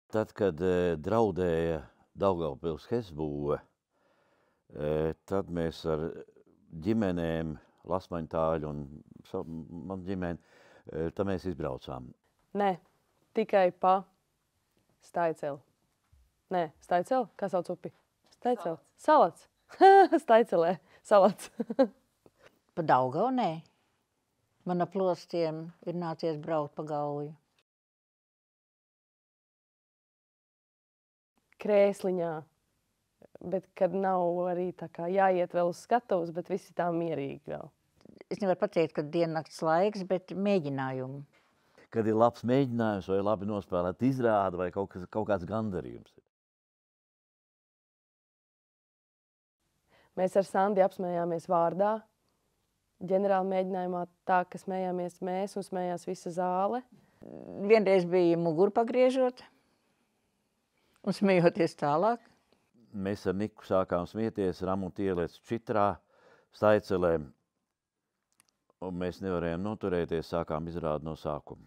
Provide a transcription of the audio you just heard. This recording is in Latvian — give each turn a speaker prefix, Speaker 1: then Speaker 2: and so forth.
Speaker 1: Tad, kad draudēja Daugavpils Hesbūve, tad mēs ar ģimenēm, Lasmaņtāļu un man ģimeni, tad mēs izbraucām.
Speaker 2: Nē, tikai pa Staiceli. Nē, Staiceli? Kā sauc upi? Staiceli. Salats. Staicelē. Salats.
Speaker 3: Pa Daugavu nē. Man ap Plostiem ir nācies braukt pa Gauju.
Speaker 2: Krēsliņā. Bet kad nav arī tā kā jāiet vēl uz skatuves, bet visi tā mierīgi vēl.
Speaker 3: Es nevaru pateikt, ka diennakts laiks, bet mēģinājumu.
Speaker 1: Kad ir labs mēģinājums vai labi nospēlēt izrādi vai kaut kāds gandarījums.
Speaker 2: Mēs ar Sandi apsmējāmies vārdā. Ģenerāla mēģinājumā tā, ka smējāmies mēs un smējās visa zāle.
Speaker 3: Vienreiz bija muguru pagriežot un smejoties tālāk.
Speaker 1: Mēs ar Niku sākām smieties Ramuta ielas Čitrā, Staicelē, un mēs nevarējām noturēties, sākām izrādi no sākuma.